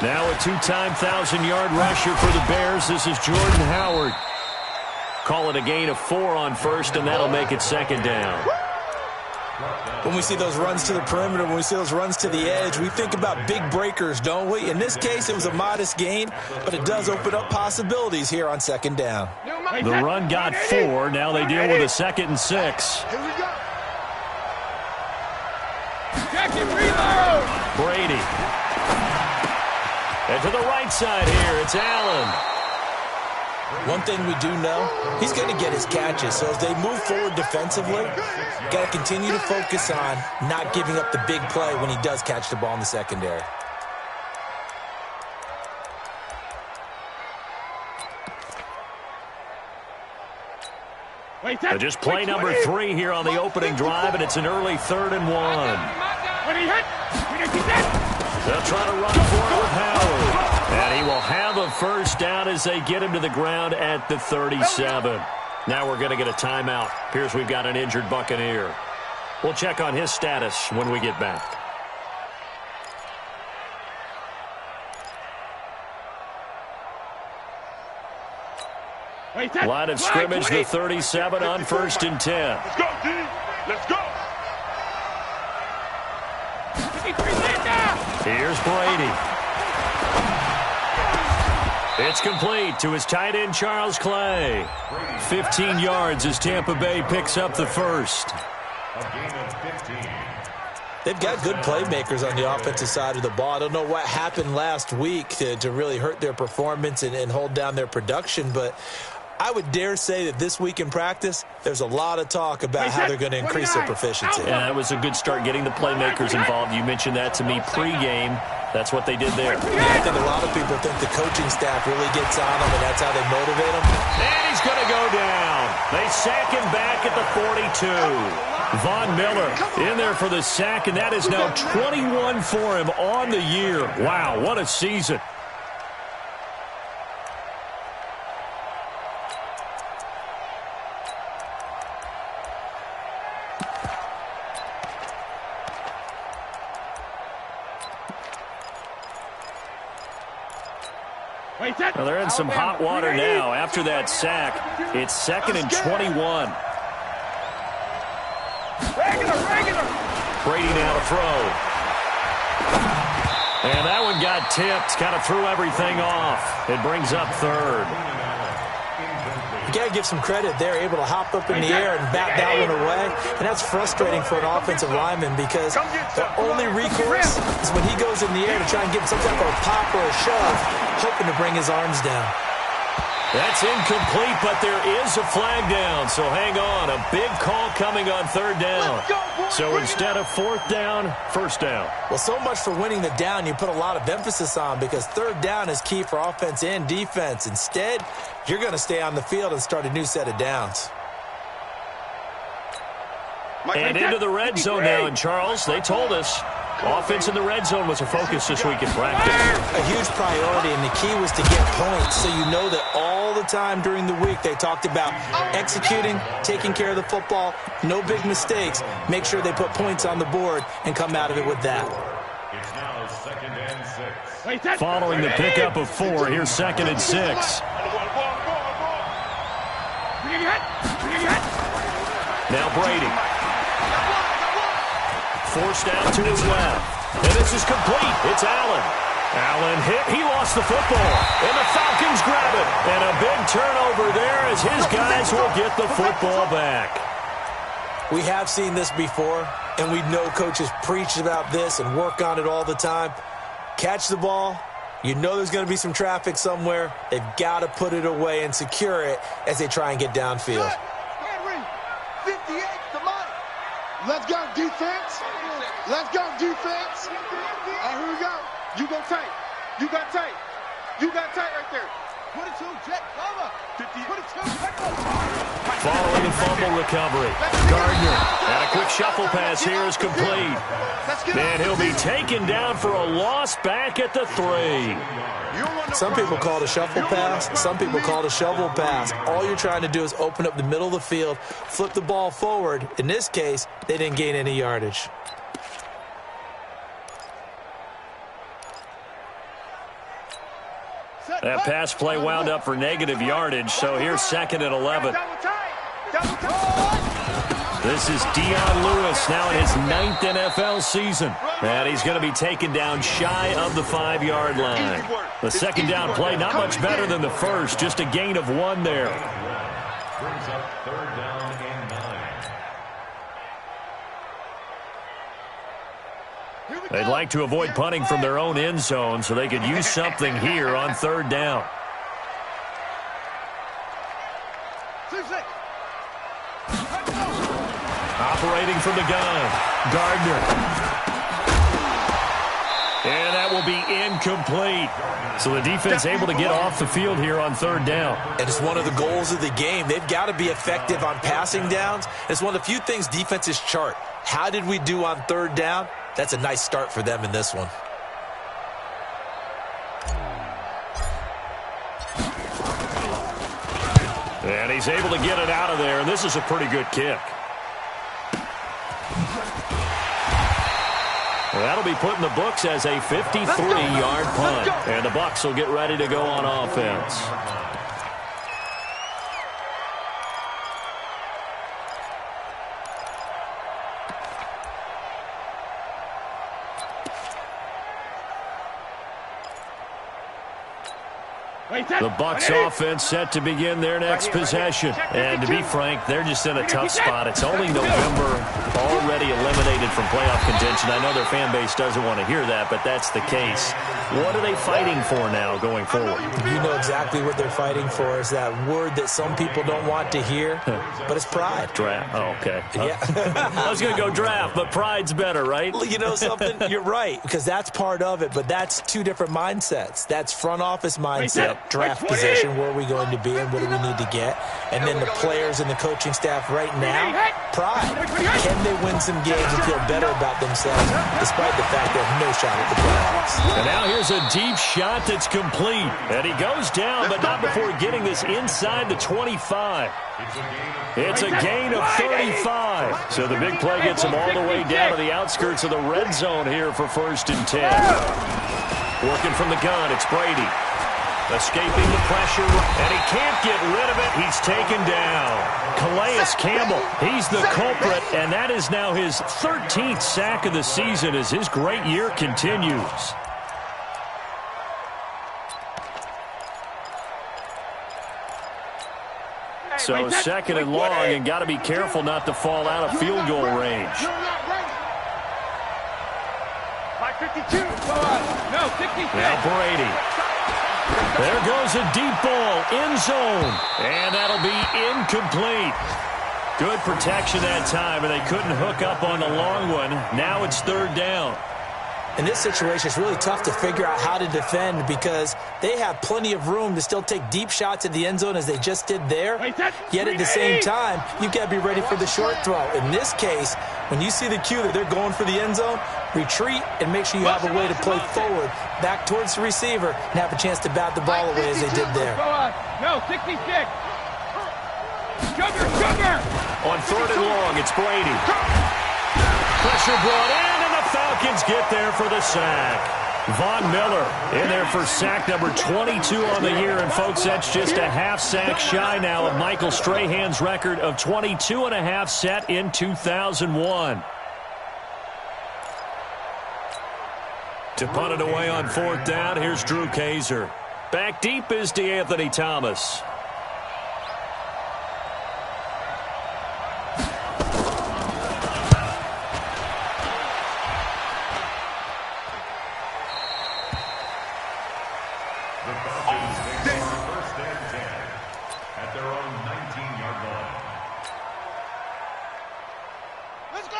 Now a two-time 1,000-yard rusher for the Bears. This is Jordan Howard. Call it a gain of 4 on first, and that'll make it second down. When we see those runs to the perimeter, when we see those runs to the edge, we think about big breakers, don't we? In this case, it was a modest gain, but it does open up possibilities here on second down. The run got 4. Now they deal with a 2nd and 6. Brady. And to the right side here, it's Allen. One thing we do know, he's going to get his catches. So as they move forward defensively, got to continue to focus on not giving up the big play when he does catch the ball in the secondary. Just play number 3 here on the opening drive, and it's an early 3rd and 1. They'll try to run for it with Howard. And he will have a first down as they get him to the ground at the 37. Now we're going to get a timeout. Appears we've got an injured Buccaneer. We'll check on his status when we get back. Line of scrimmage, the 37 on 1st and 10. Let's go, D. Let's go. Here's Brady. It's complete to his tight end, Charles Clay. 15 yards as Tampa Bay picks up the first. They've got good playmakers on the offensive side of the ball. I don't know what happened last week to really hurt their performance and hold down their production, but I would dare say that this week in practice, there's a lot of talk about how they're going to increase their proficiency. Yeah, that was a good start getting the playmakers involved. You mentioned that to me pregame. That's what they did there. Yeah, I think a lot of people think the coaching staff really gets on them, and that's how they motivate them. And he's going to go down. They sack him back at the 42. Von Miller in there for the sack, and that is now 21 for him on the year. Wow, what a season. Well, they're in some hot water now. After that sack, it's 2nd and 21. Brady now to throw. And that one got tipped. Kind of threw everything off. It brings up 3rd. You got to give some credit. They're able to hop up in the air and bat that one away. And that's frustrating for an offensive lineman because the only recourse is when he goes in the air to try and get some type of a pop or a shove, hoping to bring his arms down. That's incomplete, but there is a flag down, so hang on. A big call coming on 3rd down. So instead of 4th down, 1st down. Well, so much for winning the down you put a lot of emphasis on because 3rd down is key for offense and defense. Instead, you're going to stay on the field and start a new set of downs. And into the red zone now, and Charles, they told us offense in the red zone was a focus this week in practice. A huge priority, and the key was to get points. So you know that all the time during the week they talked about executing, taking care of the football, no big mistakes. Make sure they put points on the board and come out of it with that. It's now 2nd and 6. Following the pickup of 4, here's 2nd and 6. Now Brady. Forced out to his left. And this is complete. It's Allen. Allen hit. He lost the football. And the Falcons grab it. And a big turnover there as his guys will get the football back. We have seen this before, and we know coaches preach about this and work on it all the time. Catch the ball. You know there's going to be some traffic somewhere. They've got to put it away and secure it as they try and get downfield. Let's go, defense. Let's go, defense. Here we go. You go tight. You got tight. You got tight right there. 22, jet cover. 22, Following the fumble recovery. Gardner. And a quick shuffle pass here is complete. And he'll be taken down for a loss back at the 3. Some people call it a shuffle pass. Some people call it a shovel pass. All you're trying to do is open up the middle of the field, flip the ball forward. In this case, they didn't gain any yardage. That pass play wound up for negative yardage, so here's 2nd and 11. This is Dion Lewis now in his 9th NFL season. And he's going to be taken down shy of the 5-yard line. The 2nd down play, not much better than the first, just a gain of 1 there. Brings up 3rd down and 9. They'd like to avoid punting from their own end zone so they could use something here on 3rd down. Operating from the gun, Gardner. And that will be incomplete. So the defense able to get off the field here on 3rd down. And it's one of the goals of the game. They've got to be effective on passing downs. It's one of the few things defenses chart. How did we do on 3rd down? That's a nice start for them in this one. And he's able to get it out of there, and this is a pretty good kick. Well, that'll be put in the books as a 53-yard punt. And the Bucs will get ready to go on offense. The Bucs offense set to begin their next possession. And to be frank, they're just in a tough spot. It's only November, already eliminated from playoff contention. I know their fan base doesn't want to hear that, but that's the case. What are they fighting for now going forward? You know exactly what they're fighting for. Is that word that some people don't want to hear, but it's pride. Draft. Oh, okay. Yeah. I was going to go draft, but pride's better, right? Well, you know something? You're right, because that's part of it, but that's two different mindsets. That's front office mindset, draft position, where are we going to be and what do we need to get? And then the players and the coaching staff right now, pride. Can they win some games and feel better about themselves despite the fact they have no shot at the playoffs? And now here's a deep shot that's complete. And he goes down, but not before getting this inside the 25. It's a gain of 35. So the big play gets him all the way down to the outskirts of the red zone here for 1st and 10. Working from the gun, it's Brady. Escaping the pressure, and he can't get rid of it. He's taken down. Calais Campbell, he's the culprit, and that is now his 13th sack of the season as his great year continues. So 2nd and long, and got to be careful not to fall out of field goal range. 52. No, 50. Now Brady. There goes a deep ball, end zone, and that'll be incomplete. Good protection that time, and they couldn't hook up on the long one. Now it's 3rd down. In this situation, it's really tough to figure out how to defend because they have plenty of room to still take deep shots at the end zone as they just did there. Yet at the same time, you've got to be ready for the short throw. In this case, when you see the cue that they're going for the end zone, retreat and make sure you have a way to play forward, back towards the receiver, and have a chance to bat the ball away as they did there. No, 66. Sugar. On 3rd and long, it's Brady. Pressure brought in, and the Falcons get there for the sack. Von Miller in there for sack number 22 on the year. And, folks, that's just a half sack shy now of Michael Strahan's record of 22.5 set in 2001. To punt it away on 4th down, here's Drew Kaiser. Back deep is DeAnthony Thomas.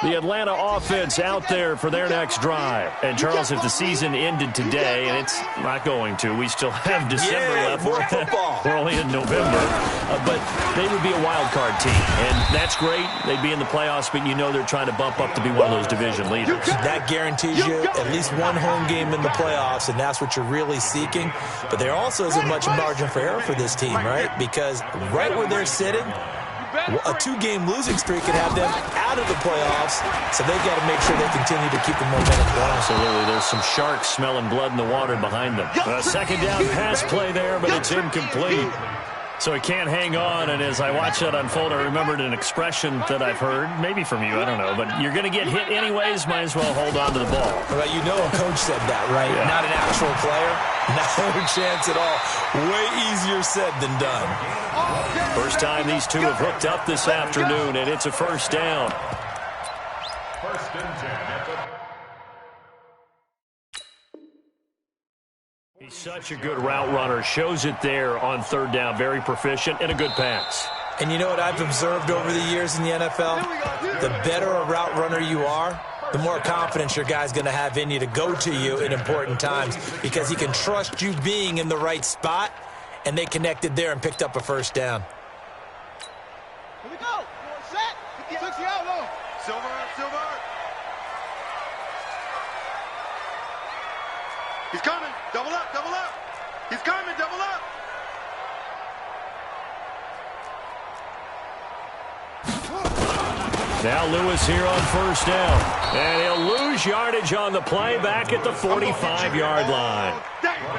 The Atlanta offense out there for their next drive. And, Charles, if the season ended today, and it's not going to, we still have December left. We're only in November. But they would be a wild card team. And that's great. They'd be in the playoffs, but you know they're trying to bump up to be one of those division leaders. That guarantees you at least one home game in the playoffs, and that's what you're really seeking. But there also isn't much margin for error for this team, right? Because right where they're sitting, a 2-game losing streak could have them out run of the playoffs, so they've got to make sure they continue to keep the momentum going. Absolutely. There's some sharks smelling blood in the water behind them. A second down pass play there, but it's incomplete. So he can't hang on, and as I watch that unfold, I remembered an expression that I've heard, maybe from you, I don't know, but you're going to get hit anyways, might as well hold on to the ball. Well, you know a coach said that, right? Yeah. Not an actual player. No chance at all. Way easier said than done. First time these two have hooked up this afternoon, and it's a first down. First and 10. He's such a good route runner. Shows it there on third down. Very proficient and a good pass. And you know what I've observed over the years in the NFL? The better a route runner you are, the more confidence your guy's going to have in you to go to you in important times because he can trust you being in the right spot, and they connected there and picked up a first down. Here we go. Set. Took you out low. Silver. He's coming. Double up. He's coming. Double up. Now Lewis here on first down. And he'll lose yardage on the play back at the 45-yard line.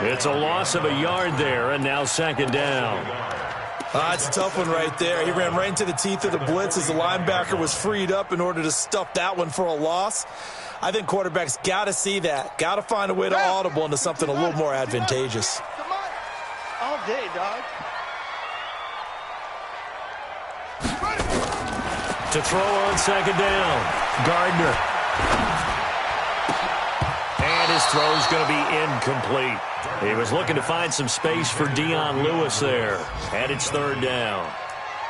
It's a loss of a yard there, and now second down. It's a tough one right there. He ran right into the teeth of the blitz as the linebacker was freed up in order to stuff that one for a loss. I think quarterbacks got to see that. Got to find a way to audible into something a little more advantageous. All day, dog. To throw on second down, Gardner. And his throw's going to be incomplete. He was looking to find some space for Dion Lewis there. And it's third down.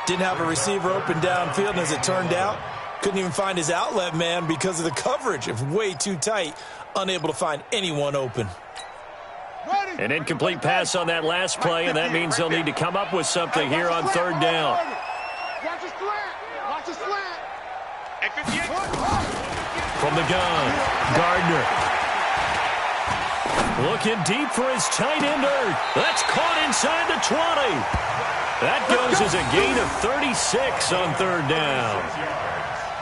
Didn't have a receiver open downfield, and as it turned out, couldn't even find his outlet man because of the coverage. It was way too tight, unable to find anyone open. An incomplete pass on that last play, and that means they'll need to come up with something here on third down. Watch the slant. Watch the slant. From the gun, Gardner. Looking deep for his tight end. That's caught inside the 20. That goes as a gain of 36 on third down.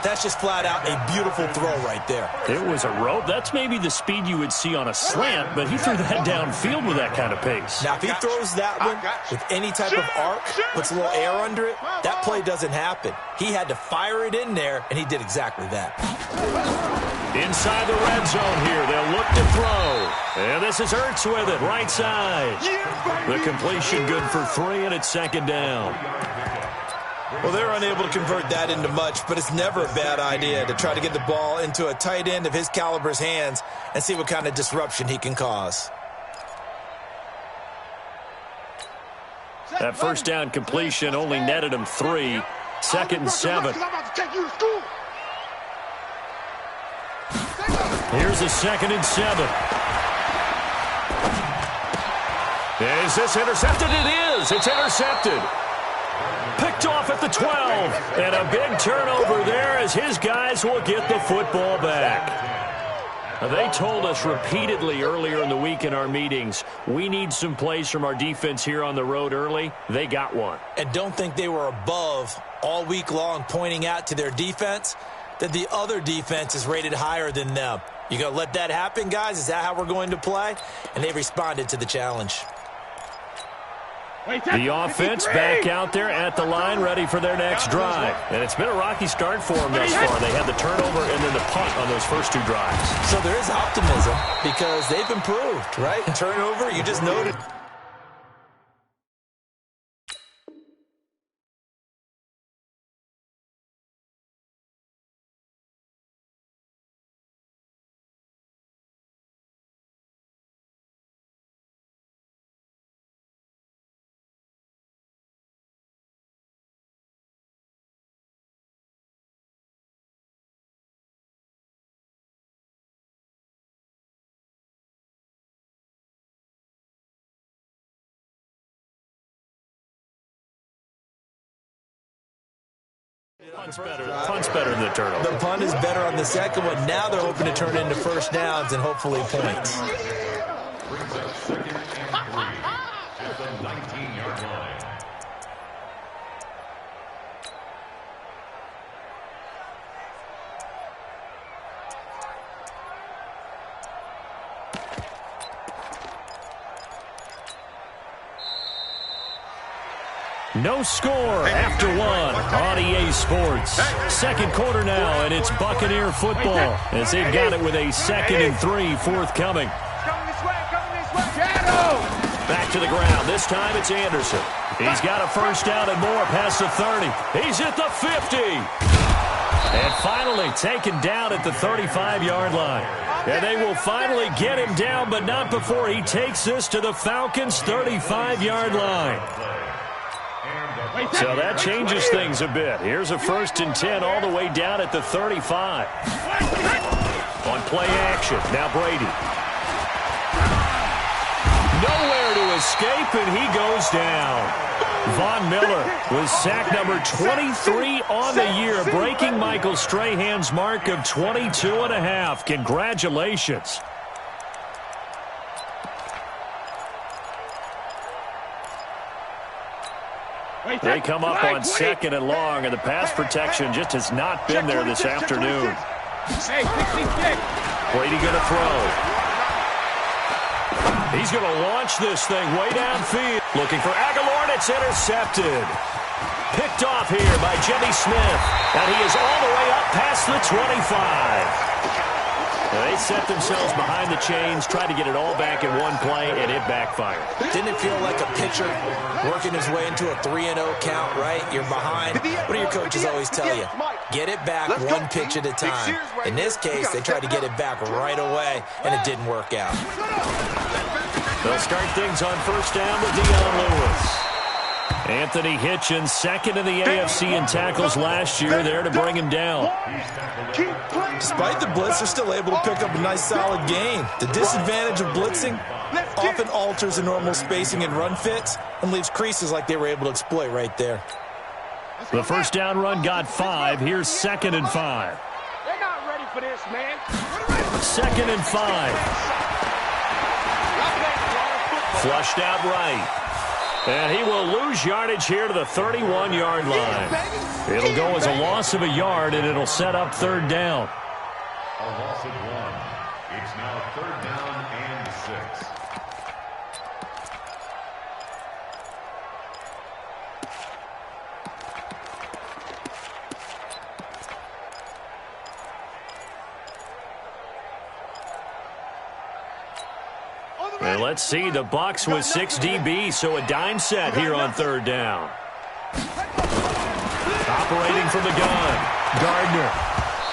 That's just flat out a beautiful throw right there. It was a rope. That's maybe the speed you would see on a slant, but he threw that downfield with that kind of pace. Now, if he throws that one with any type of arc, puts a little air under it, that play doesn't happen. He had to fire it in there, and he did exactly that. Inside the red zone here, they'll look to throw. And this is Ertz with it, right side. The completion good for 3, and it's second down. Well, they're unable to convert that into much, but it's never a bad idea to try to get the ball into a tight end of his caliber's hands and see what kind of disruption he can cause. That first down completion only netted him 3. Second and 7. Here's a second and 7. Is this intercepted? It is. It's intercepted. Picked off at the 12. And a big turnover there as his guys will get the football back. They told us repeatedly earlier in the week in our meetings, we need some plays from our defense here on the road early. They got one. And don't think they were above all week long pointing out to their defense that the other defense is rated higher than them. You going to let that happen, guys? Is that how we're going to play? And they responded to the challenge. The offense back out there at the line, ready for their next drive. And it's been a rocky start for them thus far. They had the turnover and then the punt on those first 2 drives. So there is optimism because they've improved, right? Turnover, you just noted. Punt's better than the turnover. The punt is better on the second one. Now they're hoping to turn it into first downs and hopefully points. Brings up second and 3 at the 19-yard line. 1, No score after one on EA Sports. Second quarter now, and it's Buccaneer football as they've got it with a 2nd and 3 forthcoming. Back to the ground. This time it's Anderson. He's got a first down and more past the 30. He's at the 50. And finally taken down at the 35-yard line. And they will finally get him down, but not before he takes this to the Falcons' 35-yard line. So that changes things a bit. Here's a 1st and 10 all the way down at the 35. On play action, now Brady. Nowhere to escape, and he goes down. Von Miller was sack number 23 on the year, breaking Michael Strahan's mark of 22.5. Congratulations. They come up on 2nd and long, and the pass protection just has not been there this afternoon. Brady going to throw. He's going to launch this thing way downfield. Looking for Aguilar, and it's intercepted. Picked off here by Jimmy Smith, and he is all the way up past the 25. They set themselves behind the chains, tried to get it all back in one play, and it backfired. Didn't it feel like a pitcher working his way into a 3-0 count, right? You're behind. What do your coaches always tell you? Get it back one pitch at a time. In this case, they tried to get it back right away, and it didn't work out. They'll start things on first down with Deion Lewis. Anthony Hitchens, 2nd in the AFC in tackles last year, there to bring him down. Despite the blitz, they're still able to pick up a nice, solid gain. The disadvantage of blitzing often alters the normal spacing and run fits and leaves creases like they were able to exploit right there. The first down run got 5. Here's 2nd and 5. They're not ready for this, man. 2nd and 5. Flushed out right. And he will lose yardage here to the 31-yard line. It'll go as a loss of a yard, and it'll set up 3rd down. A loss of 1. It's now 3rd down and 6. And let's see, the Bucs with 6 DBs, so a dime set here on 3rd down. Operating from the gun, Gardner.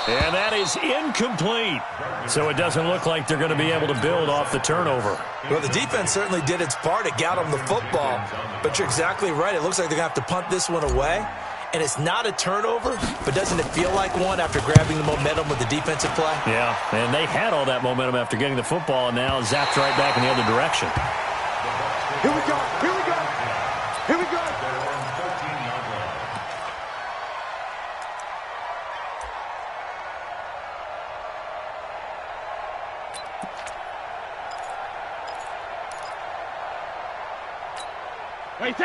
And that is incomplete. So it doesn't look like they're going to be able to build off the turnover. Well, the defense certainly did its part. It got them the football. But you're exactly right. It looks like they're going to have to punt this one away. And it's not a turnover, but doesn't it feel like one after grabbing the momentum with the defensive play? Yeah, and they had all that momentum after getting the football, and now zapped right back in the other direction. Here we go. Here we go. Here we go.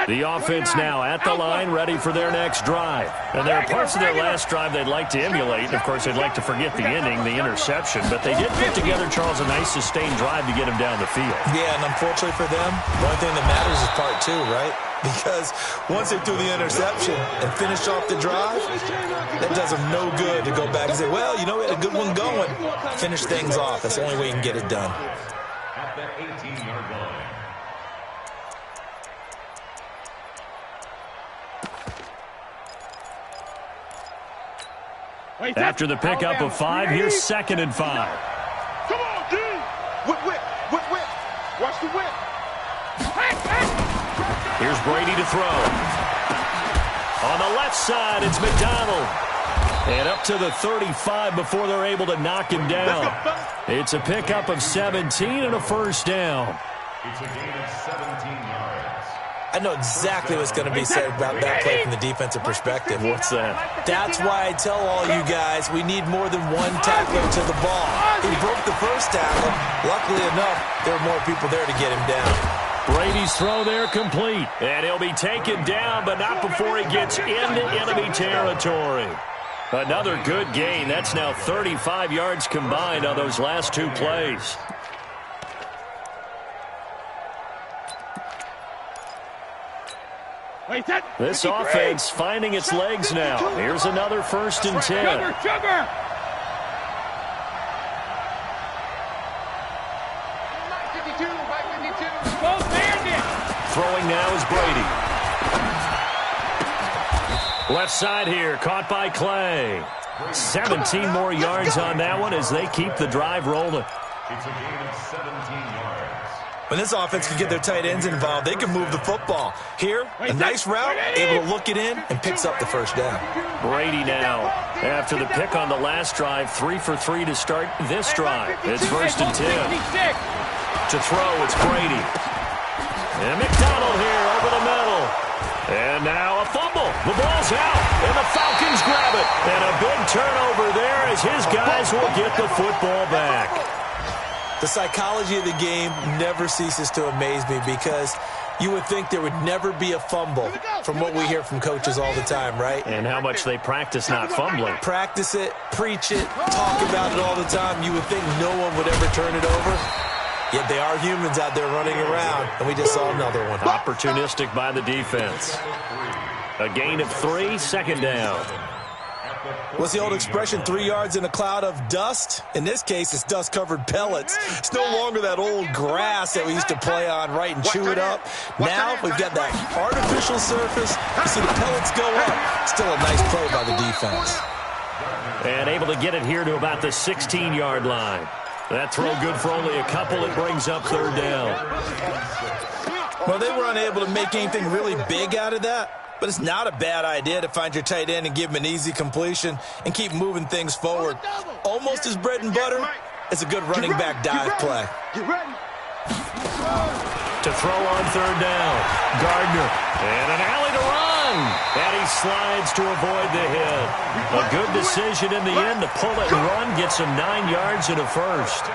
The offense now at the line, ready for their next drive. And there are parts of their last drive they'd like to emulate. And, of course, they'd like to forget the ending, the interception. But they did put together, Charles, a nice sustained drive to get him down the field. Yeah, and unfortunately for them, the only thing that matters is part 2, right? Because once they threw the interception and finished off the drive, that does them no good to go back and say, well, you know, we had a good one going. Finish things off. That's the only way you can get it done. At the 18-yard line. After the pickup of 5, here's 2nd and 5. Come on, D. Whip. Watch the whip. Here's Brady to throw. On the left side, it's McDonald. And up to the 35 before they're able to knock him down. It's a pickup of 17 and a first down. It's a gain of 17 yards. I know exactly what's going to be said about that play from the defensive perspective. What's that? That's why I tell all you guys we need more than one tackler to the ball. He broke the first tackle. Luckily enough, there were more people there to get him down. Brady's throw there complete. And he'll be taken down, but not before he gets into enemy territory. Another good gain. That's now 35 yards combined on those last 2 plays. This offense finding its legs now. Here's another 1st and 10. Sugar. Throwing now is Brady. Left side here, caught by Clay. 17 more yards on that one as they keep the drive rolling. It's a gain of 17 yards. When this offense can get their tight ends involved, they can move the football. Here, a nice route, able to look it in, and picks up the 1st down. Brady now, after the pick on the last drive, 3 for 3 to start this drive. It's 1st and 10. To throw, it's Brady. And McDonald here over the middle. And now a fumble. The ball's out, and the Falcons grab it. And a big turnover there as his guys will get the football back. The psychology of the game never ceases to amaze me because you would think there would never be a fumble from what we hear from coaches all the time, right? And how much they practice not fumbling. Practice it, preach it, talk about it all the time. You would think no one would ever turn it over. Yet they are humans out there running around, and we just saw another one. Opportunistic by the defense. A gain of 3, 2nd down. What's the old expression, 3 yards in a cloud of dust? In this case, it's dust-covered pellets. It's no longer that old grass that we used to play on, right, and chew it up. Now we've got that artificial surface. You see the pellets go up. Still a nice play by the defense. And able to get it here to about the 16-yard line. That throw good for only a couple. It brings up 3rd down. Well, they were unable to make anything really big out of that. But it's not a bad idea to find your tight end and give him an easy completion and keep moving things forward. Almost as bread and butter, it's a good running back dive play. To throw on 3rd down. Gardner. And an alley to run. And he slides to avoid the hit. A good decision in the end to pull it and run. Gets him 9 yards and a 1st.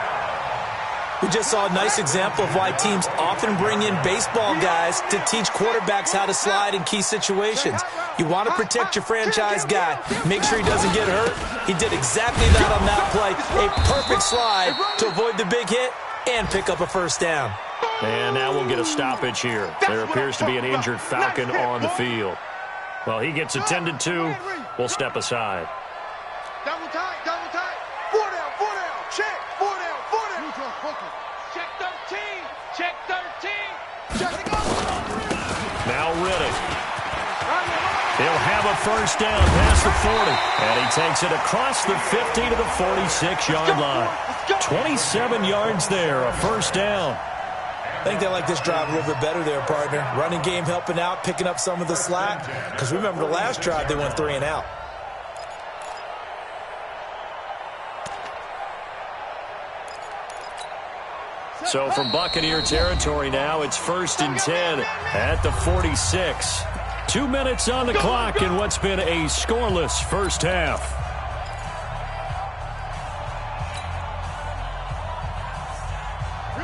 We just saw a nice example of why teams often bring in baseball guys to teach quarterbacks how to slide in key situations. You want to protect your franchise guy. Make sure he doesn't get hurt. He did exactly that on that play. A perfect slide to avoid the big hit and pick up a 1st down. And now we'll get a stoppage here. There appears to be an injured Falcon on the field. Well, he gets attended to. We'll step aside. Double tight, double tight. 4 down, check. 4 down, 4 down. Check 13. Check 13. Now Riddick. He'll have a 1st down past the 40. And he takes it across the 50 to the 46-yard line. 27 yards there, a 1st down. I think they like this drive a little bit better there, partner. Running game helping out, picking up some of the slack. Because remember, the last drive, they went 3 and out. So from Buccaneer territory now, it's 1st and 10 at the 46. 2 minutes on the clock in what's been a scoreless first half.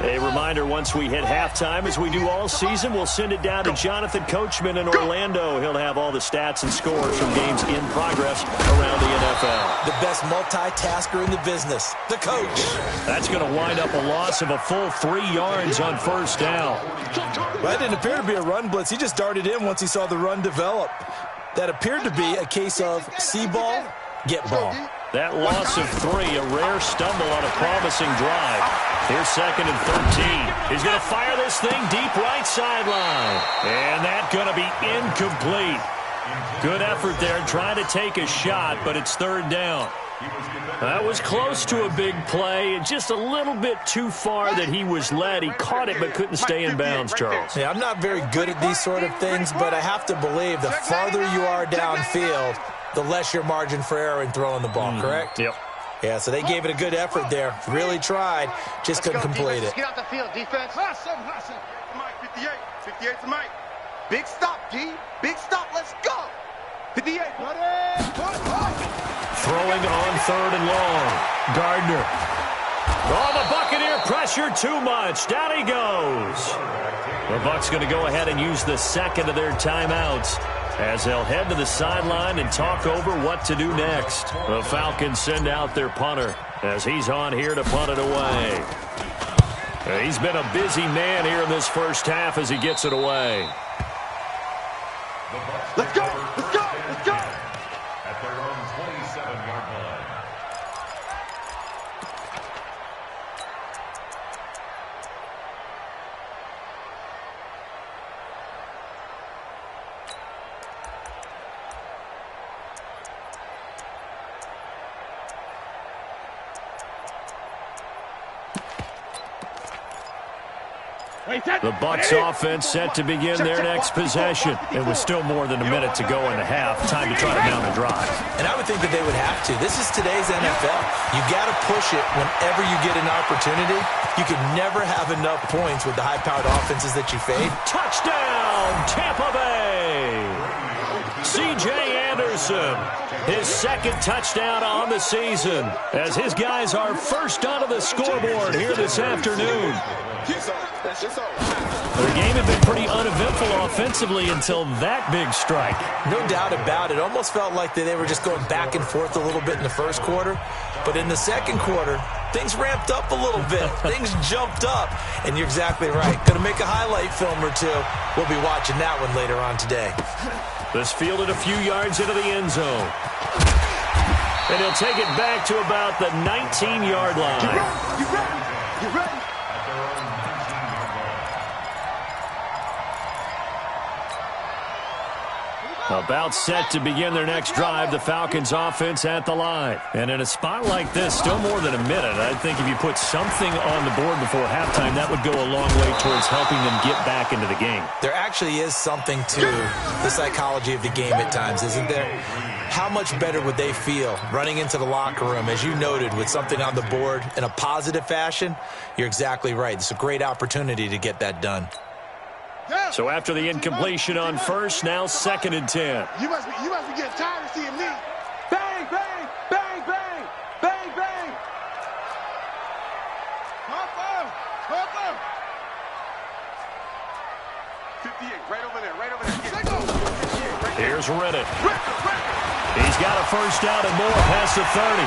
A reminder, once we hit halftime, as we do all season, we'll send it down to Jonathan Coachman in Orlando. He'll have all the stats and scores from games in progress around the NFL. The best multitasker in the business, the coach. That's going to wind up a loss of a full 3 yards on 1st down. That didn't appear to be a run blitz. He just darted in once he saw the run develop. That appeared to be a case of see ball, get ball. That loss of 3, a rare stumble on a promising drive. Here's 2nd and 13. He's going to fire this thing deep right sideline. And that's going to be incomplete. Good effort there trying to take a shot, but it's 3rd down. That was close to a big play, and just a little bit too far that he was led. He caught it but couldn't stay in bounds, Charles. Yeah, I'm not very good at these sort of things, but I have to believe the farther you are downfield, the less your margin for error in throwing the ball, correct? Yep. Yeah, so they gave it a good effort there. Really tried, just couldn't complete it. Get out the field, defense. Hustle. Mike, 58. 58 to Mike. Big stop, D. Big stop. Let's go. 58. Throwing on 3rd and long. Gardner. Oh, the Buccaneer pressure too much. Down he goes. The Bucs going to go ahead and use the 2nd of their timeouts as they'll head to the sideline and talk over what to do next. The Falcons send out their punter as he's on here to punt it away. He's been a busy man here in this first half as he gets it away. Let's go. Let's go. Let's go. At their own 27-yard line. The Bucs offense set to begin their next possession. It was still more than a minute to go in the half. Time to try to mount a drive. And I would think that they would have to. This is today's NFL. You got to push it whenever you get an opportunity. You can never have enough points with the high-powered offenses that you fade. Touchdown, Tampa Bay! C.J. Anderson, his second touchdown on the season, as his guys are first onto the scoreboard here this afternoon. The game had been pretty uneventful offensively until that big strike. No doubt about it. Almost felt like they were just going back and forth a little bit in the first quarter. But in the second quarter, things ramped up a little bit. Things jumped up. And you're exactly right. Going to make a highlight film or two. We'll be watching that one later on today. This fielded a few yards into the end zone. And he'll take it back to about the 19-yard line. You ready? You ready? About set to begin their next drive, the Falcons offense at the line. And in a spot like this, still more than a minute, I think if you put something on the board before halftime, that would go a long way towards helping them get back into the game. There actually is something to the psychology of the game at times, isn't there? How much better would they feel running into the locker room, as you noted, with something on the board in a positive fashion? You're exactly right. It's a great opportunity to get that done. So after the incompletion on first, now 2nd and 10. You must be getting tired of seeing me. Bang, bang, bang, bang, bang, bang. Hop up. 58, right over there, right over there. Here's Reddick. He's got a first down and more past the 30.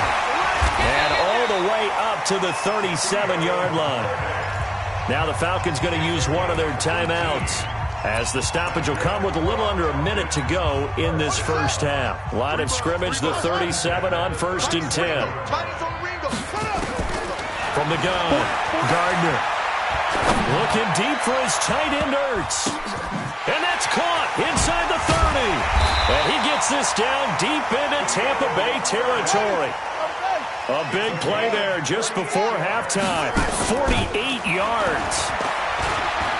And all the way up to the 37-yard line. Now the Falcons going to use one of their timeouts, as the stoppage will come with a little under a minute to go in this first half. Line of scrimmage, the 37 on 1st and 10. From the gun, Gardner. Looking deep for his tight end, Ertz. And that's caught inside the 30. And he gets this down deep into Tampa Bay territory. A big play there just before halftime. 48 yards.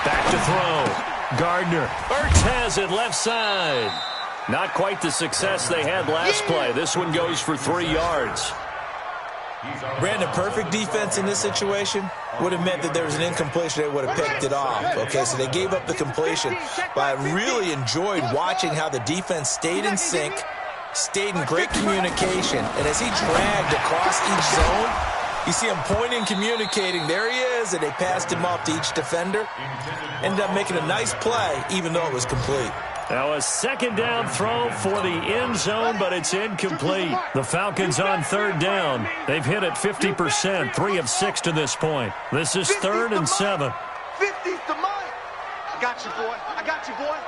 Back to throw. Gardner. Ertz has it left side. Not quite the success they had last play. This one goes for 3 yards. Brandon, perfect defense in this situation would have meant that there was an incompletion. They would have picked it off. Okay, so they gave up the completion. But I really enjoyed watching how the defense stayed in sync, stayed in great communication, and as he dragged across each zone, you see him pointing, communicating. There he is, and they passed him off to each defender. Ended up making a nice play, even though it was complete. Now a second down throw for the end zone, but it's incomplete. The Falcons on 3rd down. They've hit it 50%, 3 of 6 to this point. This is 3rd and 7. 50's the mine. I got you, boy. I got you, boy.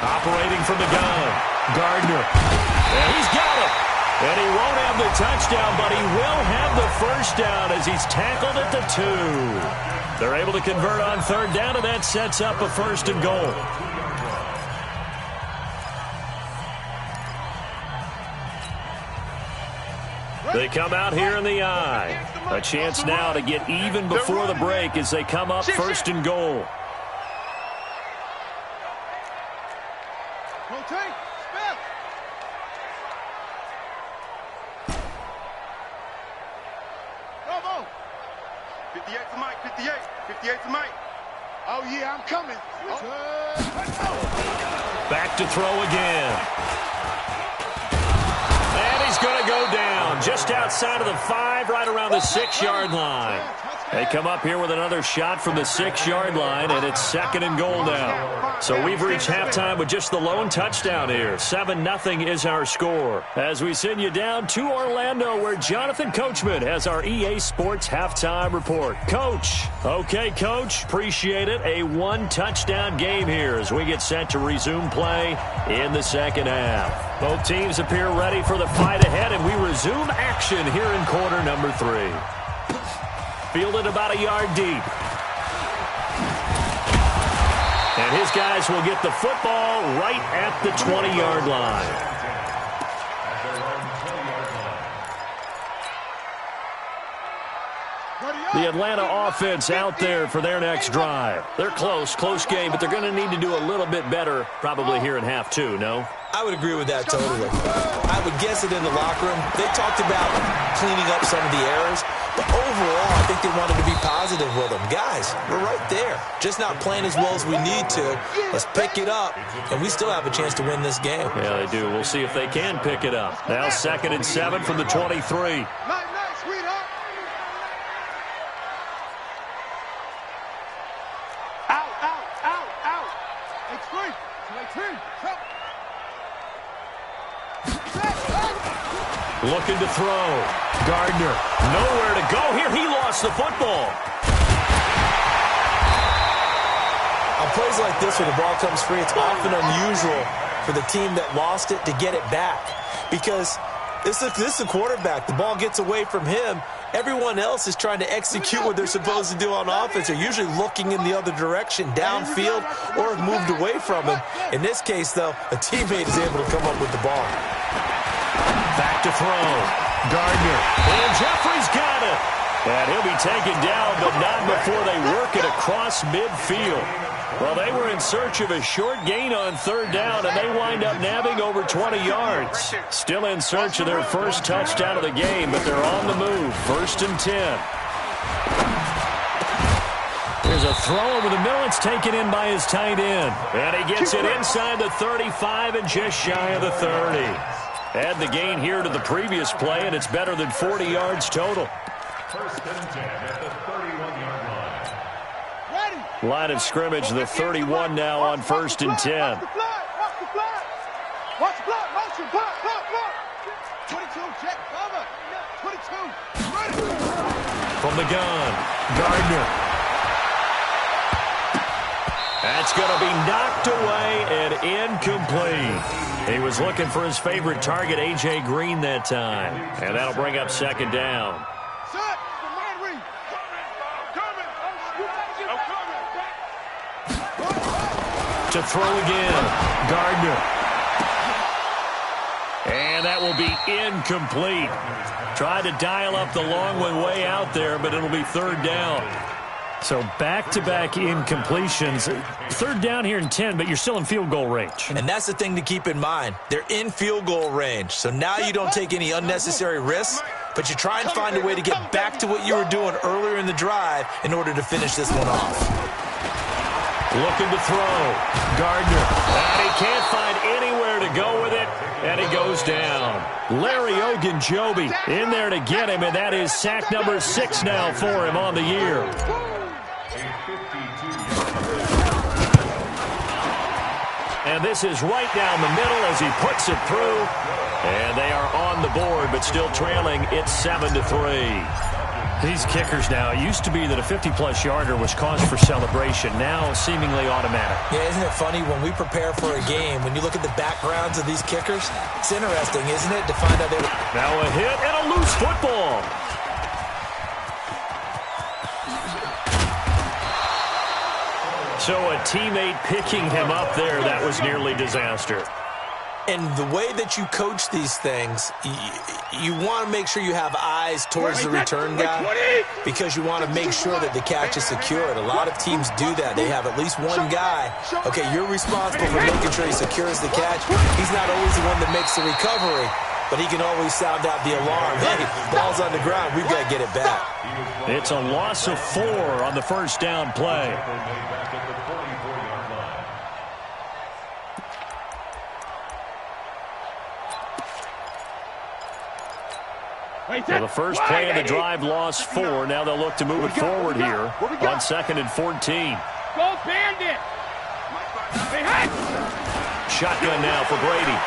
Operating from the gun, Gardner. And he's got it. And he won't have the touchdown, but he will have the first down as he's tackled at the 2. They're able to convert on 3rd down, and that sets up a 1st and goal. They come out here in the eye. A chance now to get even before the break as they come up 1st and goal. Rotate. Spell. Bravo. 58 to Mike. 58. 58 to Mike. Oh, yeah, I'm coming. Back to throw again. And he's going to go down just outside of the 5, right around the 6-yard line. They come up here with another shot from the 6-yard line, and it's 2nd and goal now. So we've reached halftime with just the lone touchdown here. 7-0 is our score. As we send you down to Orlando, where Jonathan Coachman has our EA Sports halftime report. Coach. Okay, Coach. Appreciate it. A 1-touchdown game here as we get set to resume play in the second half. Both teams appear ready for the fight ahead, and we resume action here in quarter number 3. Fielded about a yard deep. And his guys will get the football right at the 20-yard line. The Atlanta offense out there for their next drive. They're close game, but they're going to need to do a little bit better probably here in half 2, no? I would agree with that totally. I would guess it in the locker room. They talked about cleaning up some of the errors, but overall, I think they wanted to be positive with them. Guys, we're right there. Just not playing as well as we need to. Let's pick it up, and we still have a chance to win this game. Yeah, they do. We'll see if they can pick it up. Now 2nd and 7 from the 23. Looking to throw. Gardner, nowhere to go here. He lost the football. On plays like this where the ball comes free, it's often unusual for the team that lost it to get it back. Because this is a quarterback. The ball gets away from him. Everyone else is trying to execute what they're supposed to do on offense. They're usually looking in the other direction, downfield, or have moved away from him. In this case, though, a teammate is able to come up with the ball. Back to throw. Gardner. And Jeffrey's got it. And he'll be taken down, but not before they work it across midfield. Well, they were in search of a short gain on 3rd down, and they wind up nabbing over 20 yards. Still in search of their first touchdown of the game, but they're on the move. 1st and 10. There's a throw over the middle. It's taken in by his tight end. And he gets it inside the 35 and just shy of the 30. Add the gain here to the previous play, and it's better than 40 yards total. 1st and 10 at the 31-yard line. Line of scrimmage, the 31 now on 1st and 10. Watch the block. Watch the block. Motion. Block. 22, check. Cover. 22. Ready. From the gun, Gardner. That's going to be knocked away and incomplete. He was looking for his favorite target, A.J. Green, that time. And that'll bring up 2nd down. To throw again, Gardner. And that will be incomplete. Tried to dial up the long one way out there, but it'll be 3rd down. So back-to-back incompletions. 3rd down here in 10, but you're still in field goal range. And that's the thing to keep in mind. They're in field goal range. So now you don't take any unnecessary risks, but you try and find a way to get back to what you were doing earlier in the drive in order to finish this one off. Looking to throw. Gardner. And he can't find anywhere to go with it, and he goes down. Larry Ogunjobi in there to get him, and that is sack number 6 now for him on the year. And this is right down the middle as he puts it through. And they are on the board, but still trailing. It's 7-3. These kickers now, it used to be that a 50-plus yarder was cause for celebration. Now seemingly automatic. Yeah, isn't it funny? When we prepare for a game, when you look at the backgrounds of these kickers, it's interesting, isn't it, to find out they were... Now a hit and a loose football. So a teammate picking him up there, that was nearly disaster. And the way that you coach these things, you want to make sure you have eyes towards the return guy because you want to make sure that the catch is secured. A lot of teams do that. They have at least one guy. Okay, you're responsible for making sure he secures the catch. He's not always the one that makes the recovery, but he can always sound out the alarm. Hey, ball's on the ground. We've got to get it back. It's a loss of 4 on the first down play. So the first play of the drive lost 4. Now they'll look to move it forward here on 2nd and 14. Go Bandit! Shotgun now for Brady.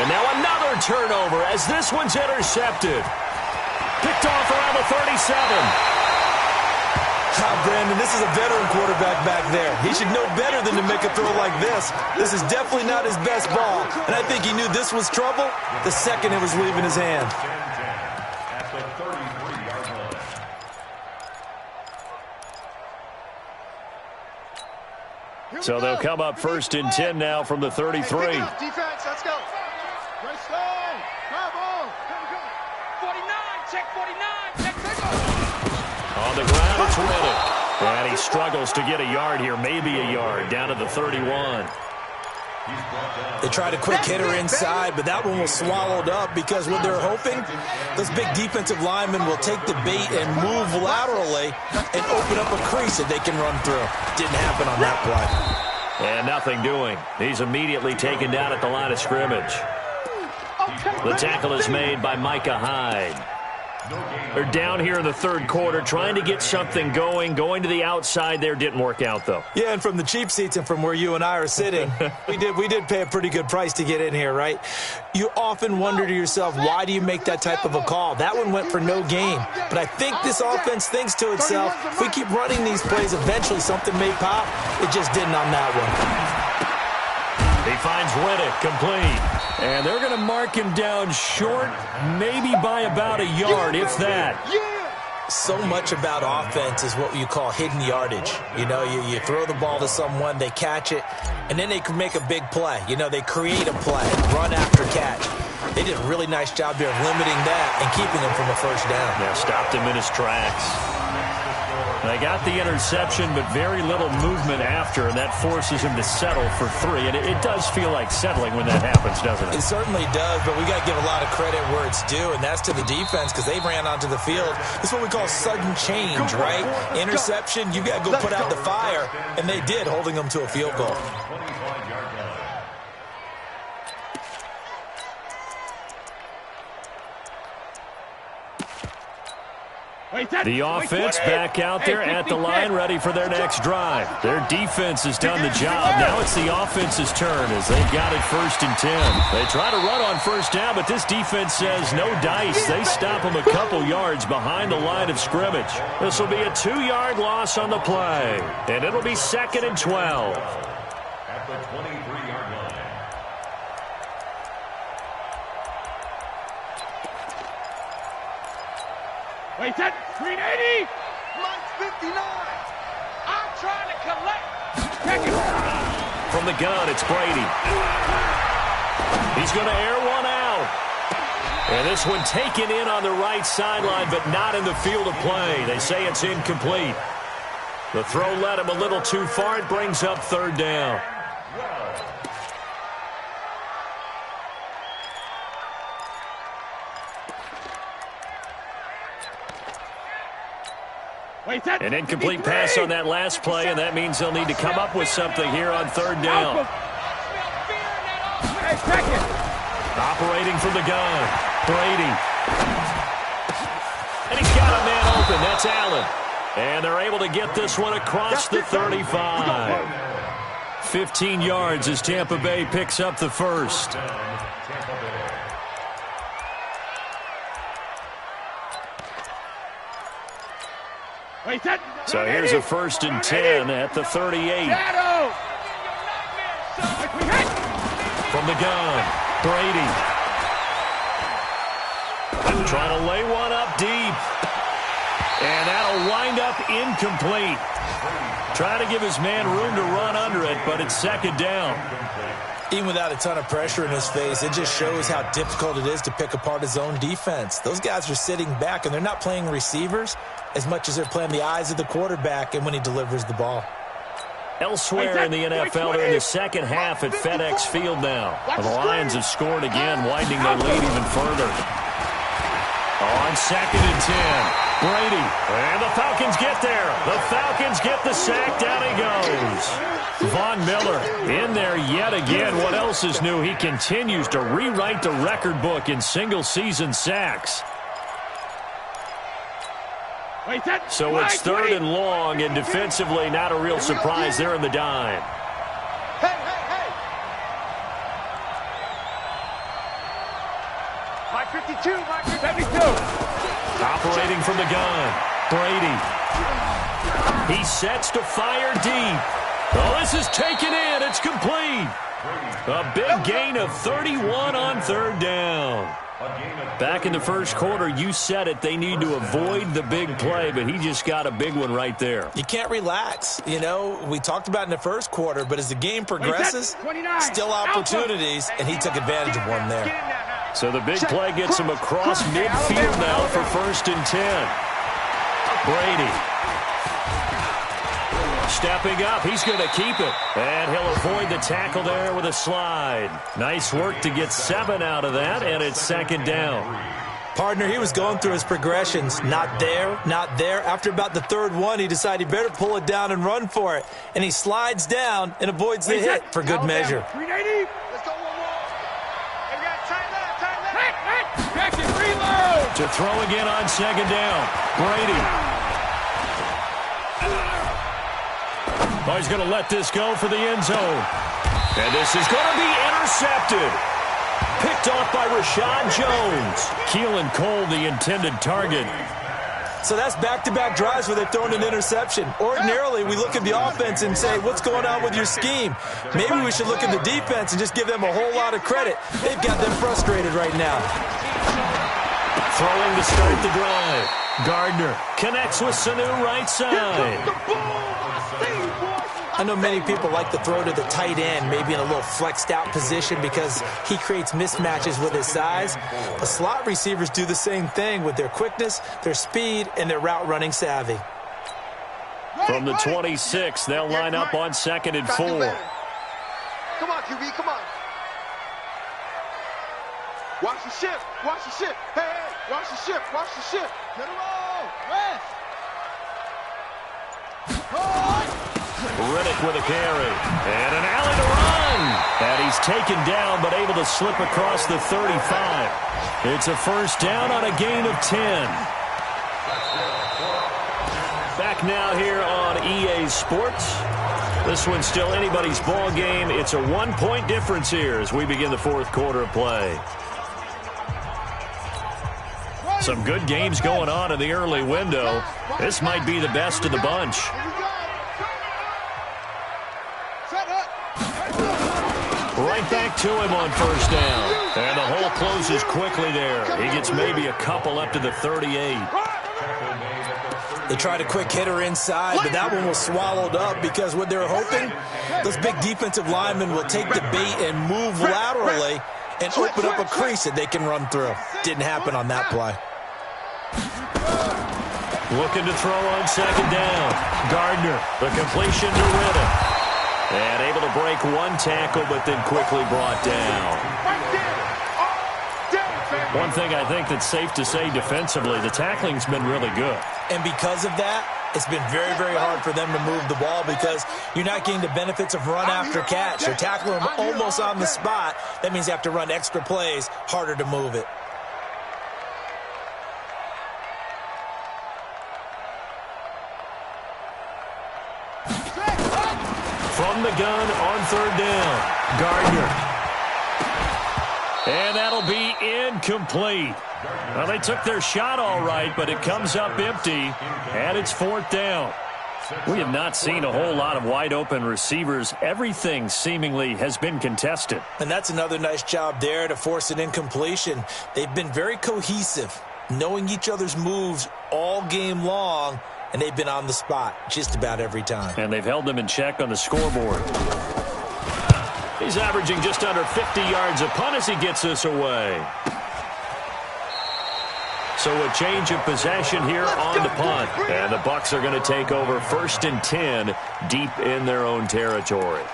And now another turnover as this one's intercepted. Picked off around the 37. Brandon, this is a veteran quarterback back there. He should know better than to make a throw like this. This is definitely not his best ball, and I think he knew this was trouble the second it was leaving his hand. At the 33-yard line. So they'll come up 1st and 10 now from the 33. Defense, let's go. Let's go. Bravo. 49, check 49, check. On the ground, it's Riddick. And he struggles to get a yard here, maybe a yard, down to the 31. They tried a quick hitter inside, but that one was swallowed up because what they're hoping, those big defensive linemen will take the bait and move laterally and open up a crease that they can run through. Didn't happen on that play. And nothing doing. He's immediately taken down at the line of scrimmage. The tackle is made by Micah Hyde. They're down here in the 3rd quarter, trying to get something going to the outside there. Didn't work out, though. Yeah, and from the cheap seats and from where you and I are sitting, we did pay a pretty good price to get in here, right? You often wonder to yourself, why do you make that type of a call? That one went for no gain. But I think this offense thinks to itself, if we keep running these plays, eventually something may pop. It just didn't on that one. He finds Riddick complete. And they're going to mark him down short, maybe by about a yard, if that. So much about offense is what you call hidden yardage. You know, you throw the ball to someone, they catch it, and then they can make a big play. You know, they create a play, run after catch. They did a really nice job there of limiting that and keeping him from a first down. Yeah, stopped him in his tracks. They got the interception, but very little movement after, and that forces him to settle for 3. And it does feel like settling when that happens, doesn't it? It certainly does, but we got to give a lot of credit where it's due, and that's to the defense because they ran onto the field. This is what we call sudden change, right? Interception, you got to go put out the fire, and they did, holding them to a field goal. The offense back out there at the line, ready for their next drive. Their defense has done the job. Now it's the offense's turn as they've got it 1st and 10. They try to run on 1st down, but this defense says no dice. They stop them a couple yards behind the line of scrimmage. This will be a 2-yard loss on the play, and it'll be 2nd and 12. At the 23-yard line. Wait, that 380. Mike's 59. I'm trying to collect. Check it. From the gun, it's Brady. He's going to air one out. And this one taken in on the right sideline, but not in the field of play. They say it's incomplete. The throw led him a little too far. It brings up 3rd down. An incomplete pass on that last play, and that means they'll need to come up with something here on 3rd down. Operating from the gun, Brady. And he's got a man open. That's Allen. And they're able to get this one across the 35. 15 yards as Tampa Bay picks up the first. So here's a 1st and 10 at the 38. From the gun, Brady. Trying to lay one up deep. And that'll wind up incomplete. Trying to give his man room to run under it, but it's 2nd down. Even without a ton of pressure in his face, it just shows how difficult it is to pick apart his own defense. Those guys are sitting back, and they're not playing receivers as much as they're playing the eyes of the quarterback and when he delivers the ball. Elsewhere in the NFL, they're in the second half at FedEx Field now. The Lions have scored again, widening their lead even further. Oh, On 2nd and 10, Brady. And the Falcons get there. The Falcons get the sack. Down he goes. Von Miller in there yet again. What else is new? He continues to rewrite the record book in single-season sacks. So it's 3rd and long, and defensively not a real surprise there in the dime. Hey! 552, 572. Operating from the gun, Brady. He sets to fire deep. Oh, this is taken in. It's complete. A big gain of 31 on 3rd down. Back in the first quarter, you said it, they need to avoid the big play, but he just got a big one right there. You can't relax. You know, we talked about in the first quarter, but as the game progresses, still opportunities, and he took advantage of one there. So the big play gets him across midfield now for 1st and 10. Brady. Stepping up, he's going to keep it. And he'll avoid the tackle there with a slide. Nice work to get 7 out of that, and it's 2nd down. Partner, he was going through his progressions. Not there, not there. After about the 3rd one, he decided he better pull it down and run for it. And he slides down and avoids the hit for good measure. 390. Let's go one more. Hey, we got tight left. Back and reload. To throw again on 2nd down. Brady. Oh, he's going to let this go for the end zone. And this is going to be intercepted. Picked off by Rashad Jones. Keelan Cole, the intended target. So that's back-to-back drives where they've thrown an interception. Ordinarily, we look at the offense and say, what's going on with your scheme? Maybe we should look at the defense and just give them a whole lot of credit. They've got them frustrated right now. Throwing to start the drive. Gardner connects with Sanu right side. I know many people like to throw to the tight end, maybe in a little flexed out position because he creates mismatches with his size. The slot receivers do the same thing with their quickness, their speed, and their route running savvy. From the 26, they'll line up on 2nd and 4. Come on, QB, come on. Watch the ship, watch the ship. Hey, watch the ship, watch the ship. Get a roll, rest. Riddick with a carry. And an alley to run. And he's taken down, but able to slip across the 35. It's a 1st down on a gain of 10. Back now here on EA Sports. This one's still anybody's ball game. It's a 1-point difference here as we begin the 4th quarter of play. Some good games going on in the early window. This might be the best of the bunch. Right back to him on 1st down. And the hole closes quickly there. He gets maybe a couple up to the 38. They tried a quick hitter inside, but that one was swallowed up because what they're hoping, those big defensive linemen will take the bait and move laterally and open up a crease that they can run through. Didn't happen on that play. Looking to throw on 2nd down. Gardner, the completion to Riddick. And able to break one tackle, but then quickly brought down. One thing I think that's safe to say defensively, the tackling's been really good. And because of that, it's been very, very hard for them to move the ball because you're not getting the benefits of run after catch. You're tackling them almost on the spot. That means you have to run extra plays, harder to move it. From the gun on 3rd down, Gardner. And that'll be incomplete. Well, they took their shot all right, but it comes up empty, and it's 4th down. We have not seen a whole lot of wide-open receivers. Everything seemingly has been contested. And that's another nice job there to force an incompletion. They've been very cohesive, knowing each other's moves all game long, and they've been on the spot just about every time. And they've held them in check on the scoreboard. He's averaging just under 50 yards a punt as he gets this away. So a change of possession here on the punt. And the Bucs are going to take over 1st and 10 deep in their own territory.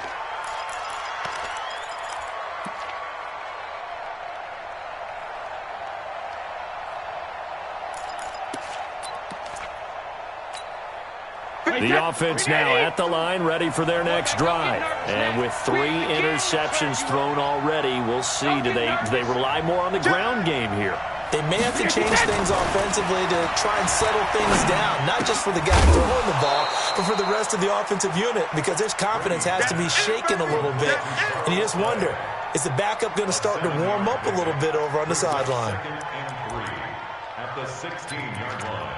The offense now at the line, ready for their next drive. And with 3 interceptions thrown already, we'll see, do they rely more on the ground game here? They may have to change things offensively to try and settle things down, not just for the guy throwing the ball, but for the rest of the offensive unit, because their confidence has to be shaken a little bit. And you just wonder, is the backup going to start to warm up a little bit over on the sideline? At the 16-yard line.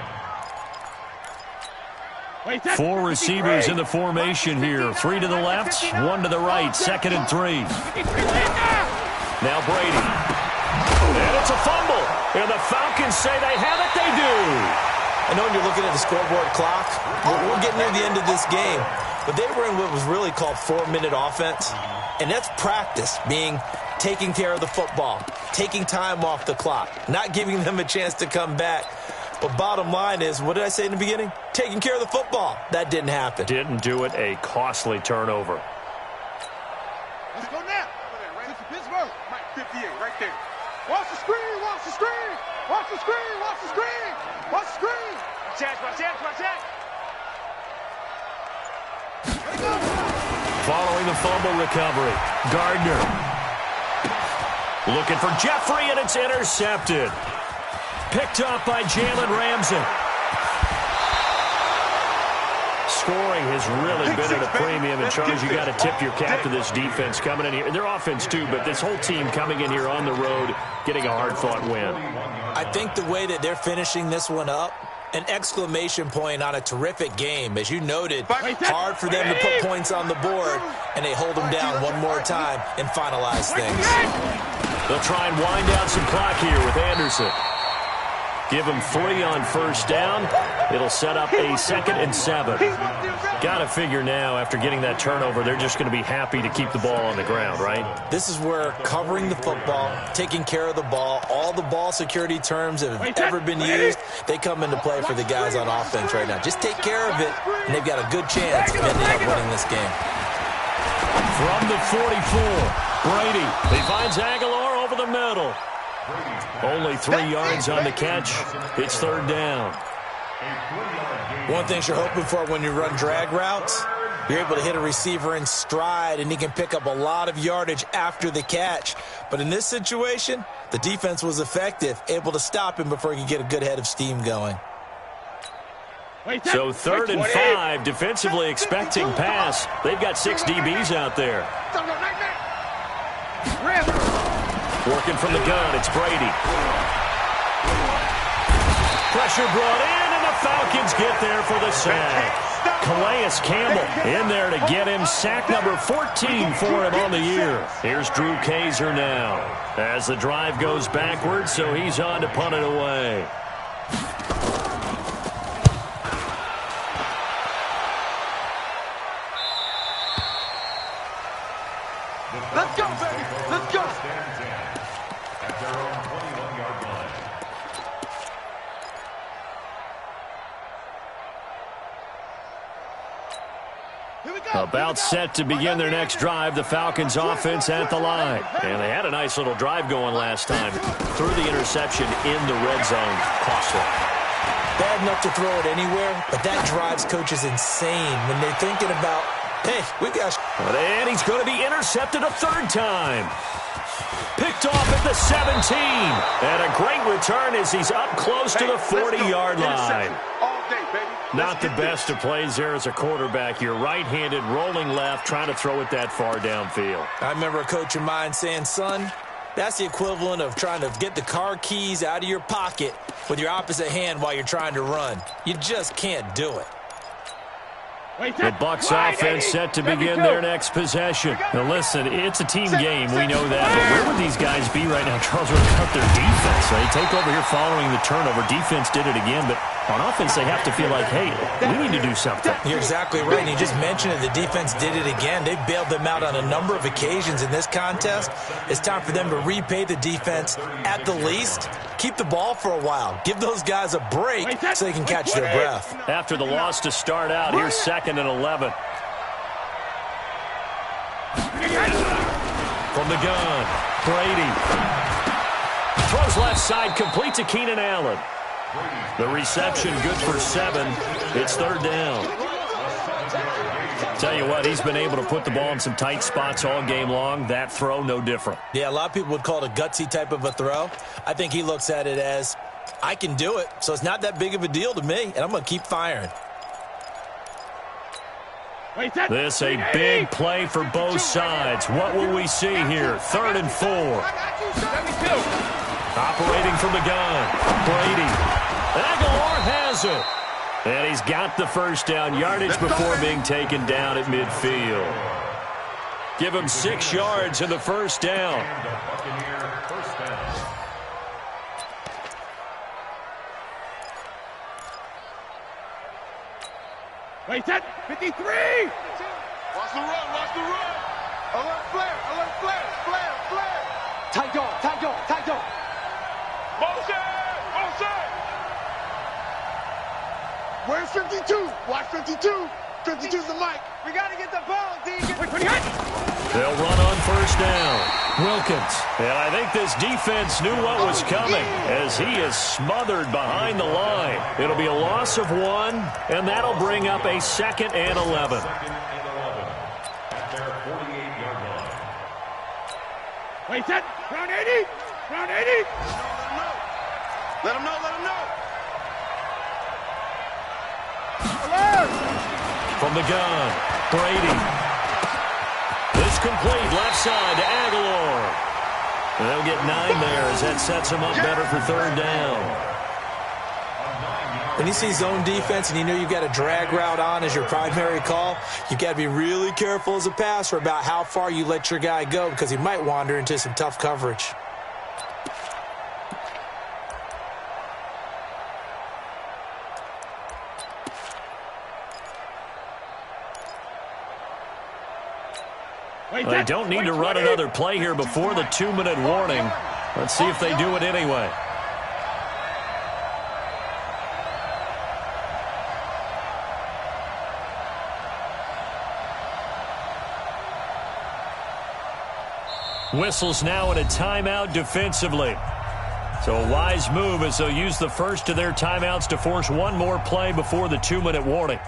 4 receivers in the formation here. 3 to the left, 1 to the right. 2nd and 3. Now Brady. And it's a fumble. And the Falcons say they have it. They do. I know when you're looking at the scoreboard clock, we're getting near the end of this game. But they were in what was really called 4-minute offense. And that's practice, being taking care of the football, taking time off the clock, not giving them a chance to come back. But bottom line is, what did I say in the beginning? Taking care of the football. That didn't happen. Didn't do it. A costly turnover. Let's go now. Right to Pittsburgh. Mike 58, right there. Watch the screen, watch the screen. Watch the screen, watch the screen. Watch the screen. Watch that. Following the fumble recovery, Gardner. Looking for Jeffrey, and it's intercepted. Picked up by Jalen Ramsey. Scoring has really been at a premium, and Charles, you got to tip your cap to this defense coming in here. Their offense too, but this whole team coming in here on the road, getting a hard-fought win. I think the way that they're finishing this one up, an exclamation point on a terrific game. As you noted, hard for them to put points on the board, and they hold them down one more time and finalize things. They'll try and wind down some clock here with Anderson. Give them 3 on first down. It'll set up a 2nd and 7. Got to figure now, after getting that turnover, they're just going to be happy to keep the ball on the ground, right? This is where covering the football, taking care of the ball, all the ball security terms that have ever been used, they come into play for the guys on offense right now. Just take care of it, and they've got a good chance of ending up winning this game. From the 44, Brady. He finds Aguilar over the middle. Only 3 yards on the catch. It's 3rd down. One thing you're hoping for when you run drag routes, you're able to hit a receiver in stride, and he can pick up a lot of yardage after the catch. But in this situation, the defense was effective, able to stop him before he could get a good head of steam going. So 3rd and 5, defensively expecting pass. They've got 6 DBs out there. Working from the gun, it's Brady. Pressure brought in, and the Falcons get there for the sack. Calais Campbell in there to get him. Sack number 14 for him on the year. Here's Drew Kaiser now as the drive goes backwards, so he's on to punt it away. Let's go, baby. Let's go. At their own 21-yard line. Here we go. About set to begin their next drive, the Falcons offense at the line. And they had a nice little drive going last time. Threw the interception in the red zone. Costly. Bad enough to throw it anywhere, but that drives coaches insane when they're thinking about, hey, we got... And he's going to be intercepted a 3rd time. Picked off at the 17. And a great return as he's up close to the 40-yard line. All day, baby. Not the best of plays there as a quarterback. You're right-handed, rolling left, trying to throw it that far downfield. I remember a coach of mine saying, son, that's the equivalent of trying to get the car keys out of your pocket with your opposite hand while you're trying to run. You just can't do it. The Bucs offense set to begin their next possession. Now listen, it's a team game, we know that, but where would these guys be right now, Charles, without their defense? They take over here following the turnover. Defense did it again, but on offense they have to feel like, hey, we need to do something. You're exactly right, and you just mentioned it. The defense did it again. They bailed them out on a number of occasions in this contest. It's time for them to repay the defense at the least. Keep the ball for a while. Give those guys a break so they can catch their breath. After the loss to start out, here's 2nd and 11. From the gun, Brady. Throws left side, complete to Keenan Allen. The reception good for 7. It's 3rd down. Tell you what, he's been able to put the ball in some tight spots all game long. That throw, no different. Yeah, a lot of people would call it a gutsy type of a throw. I think he looks at it as, I can do it, so it's not that big of a deal to me, and I'm going to keep firing. This a big play for both sides. What will we see here? 3rd and 4. Operating from the gun. Brady. Aguilar has it. And he's got the first down yardage before being taken down at midfield. Give him 6 yards in the first down. Wait, that 53! Watch the run, watch the run. Alert flare, flare. Tight dog. Motion. Where's 52? Watch 52. 52's the mic. We got to get the ball, Deacon. They'll run on first down. Wilkins. And I think this defense knew what was coming as he is smothered behind the line. It'll be a loss of 1, and that'll bring up a 2nd and 11. At their 48-yard line. Wait, that. Round 80. Let him know. From the gun, Brady. This complete left side to Aguilar. They'll get 9 there as that sets him up better for 3rd down. When you see zone defense and you know you've got a drag route on as your primary call, you've got to be really careful as a passer about how far you let your guy go because he might wander into some tough coverage. They don't need to run another play here before the 2-minute warning. Let's see if they do it anyway. Whistles now in a timeout defensively. So a wise move as they'll use the first of their timeouts to force one more play before the 2-minute warning.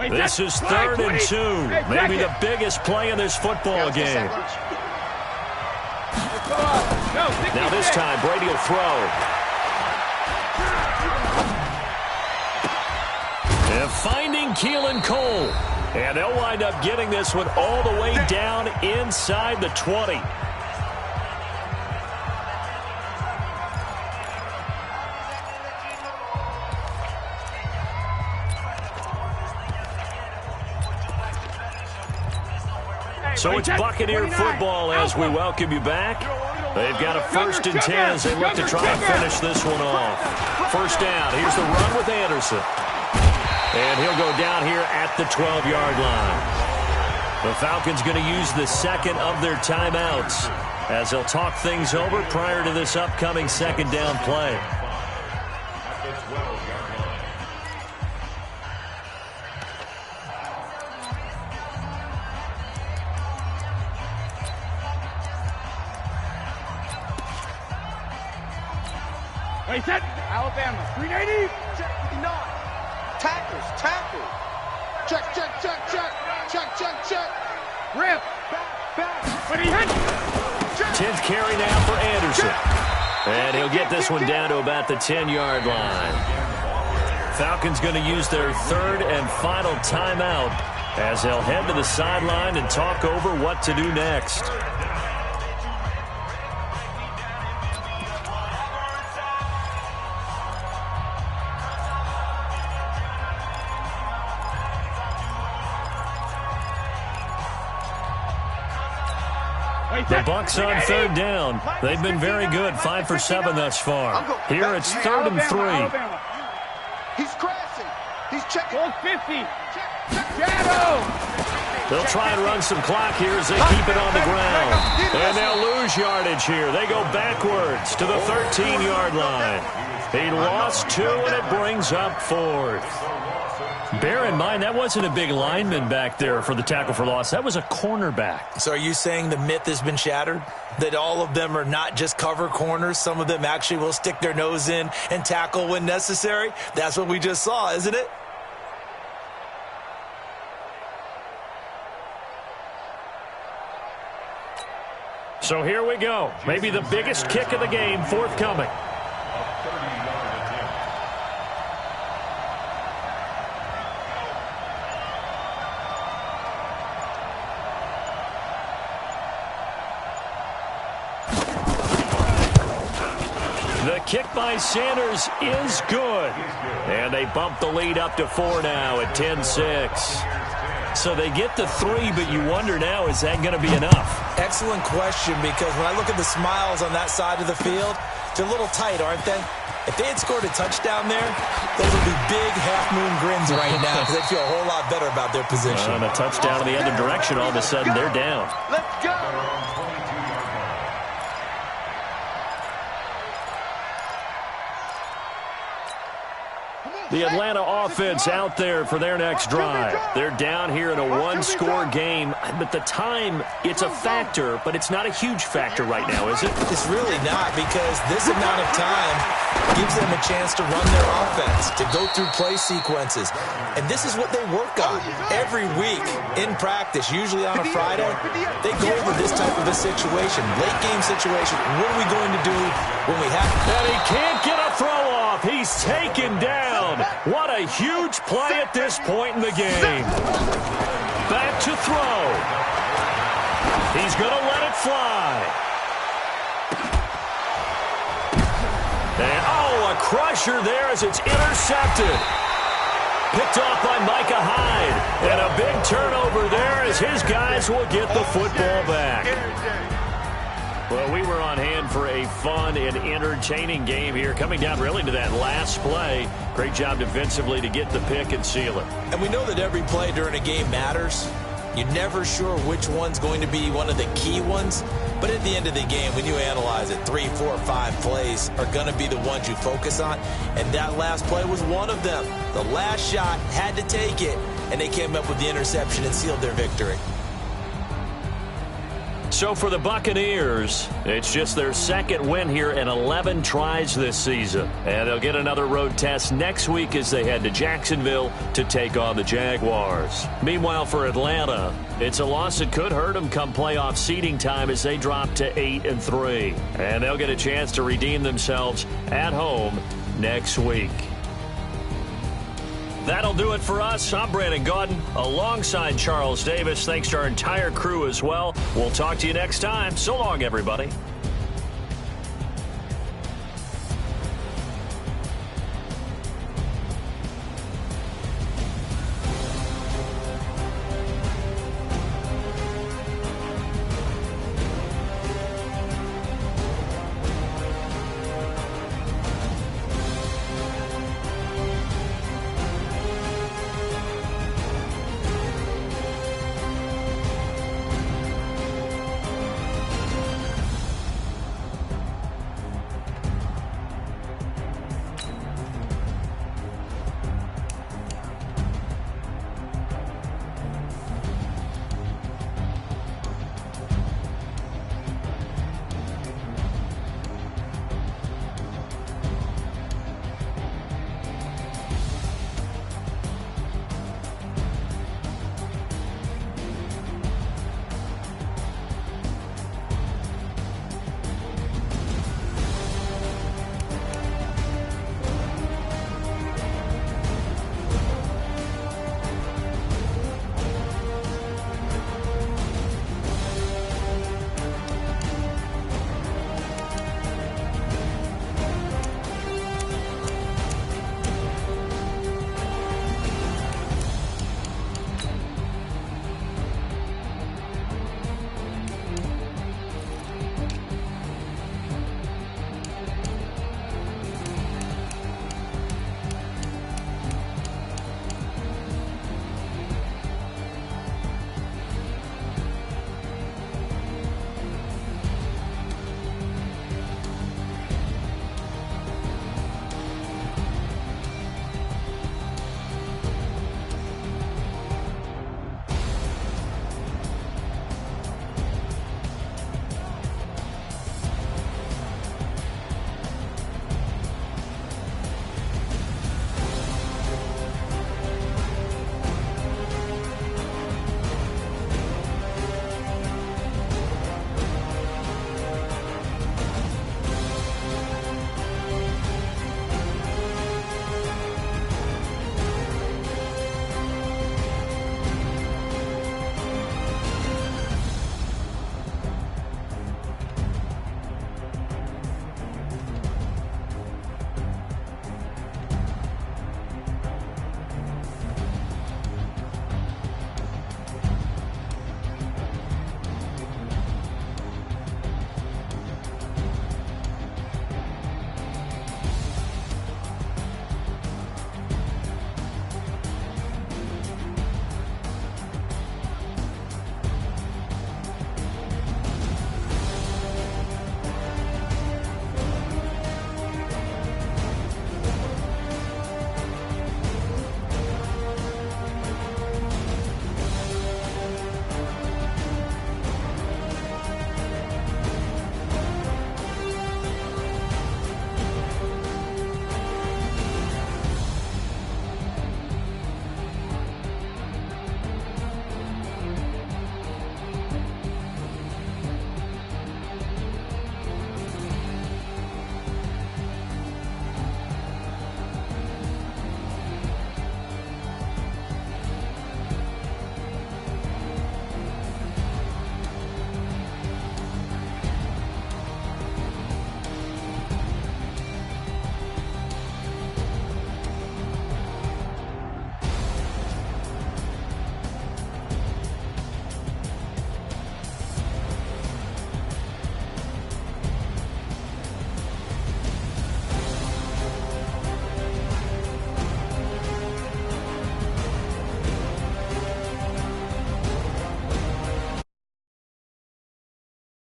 This is 3rd and 2. Maybe the biggest play in this football game. Now this time, Brady will throw. And finding Keelan Cole. And they'll wind up getting this one all the way down inside the 20. So it's Buccaneer football as we welcome you back. They've got a 1st and 10 as they look to try and finish this one off. First down. Here's the run with Anderson. And he'll go down here at the 12-yard line. The Falcons going to use the 2nd of their timeouts as they'll talk things over prior to this upcoming 2nd down play. Alabama, 380. Check, 9. Tackles, tackle. Check. Rip. Back. But he hit. 10th carry now for Anderson. And he'll get this one down to about the 10-yard line. Falcons going to use their 3rd and final timeout as they'll head to the sideline and talk over what to do next. The Bucs on 3rd down. They've been very good, 5 for 7 thus far. Here it's 3rd and 3. He's crashing. He's checking. 50. They'll try and run some clock here as they keep it on the ground. And they'll lose yardage here. They go backwards to the 13-yard line. He lost 2, and it brings up 4th. Bear in mind, that wasn't a big lineman back there for the tackle for loss. That was a cornerback. So are you saying the myth has been shattered? That all of them are not just cover corners? Some of them actually will stick their nose in and tackle when necessary? That's what we just saw, isn't it? So here we go. Maybe the biggest kick of the game forthcoming. The kick by Sanders is good. And they bump the lead up to 4 now at 10-6. So they get to 3, but you wonder now, is that going to be enough? Excellent question, because when I look at the smiles on that side of the field, they're a little tight, aren't they? If they had scored a touchdown there, those would be big half-moon grins right now because they feel a whole lot better about their position. And a touchdown in the other direction, all of a sudden they're down. Let's go. The Atlanta offense out there for their next drive. They're down here in a one-score game, but the time, it's a factor, but it's not a huge factor right now, is it? It's really not, because this amount of time gives them a chance to run their offense, to go through play sequences. And this is what they work on every week in practice, usually on a Friday. They go over this type of a situation, late game situation. What are we going to do when we have... And he can't get a throw off. He's taken down. What a huge play at this point in the game. Back to throw. He's going to let it fly. And, oh, a crusher there as it's intercepted. Picked off by Micah Hyde. And a big turnover there as his guys will get the football back. Well, we were on hand for a fun and entertaining game here, coming down really to that last play. Great job defensively to get the pick and seal it. And we know that every play during a game matters. You're never sure which one's going to be one of the key ones. But at the end of the game, when you analyze it, 3, 4, 5 plays are going to be the ones you focus on. And that last play was one of them. The last shot had to take it, and they came up with the interception and sealed their victory. So for the Buccaneers, it's just their second win here in 11 tries this season. And they'll get another road test next week as they head to Jacksonville to take on the Jaguars. Meanwhile, for Atlanta, it's a loss that could hurt them come playoff seeding time as they drop to 8-3. And they'll get a chance to redeem themselves at home next week. That'll do it for us. I'm Brandon Gaudin alongside Charles Davis. Thanks to our entire crew as well. We'll talk to you next time. So long, everybody.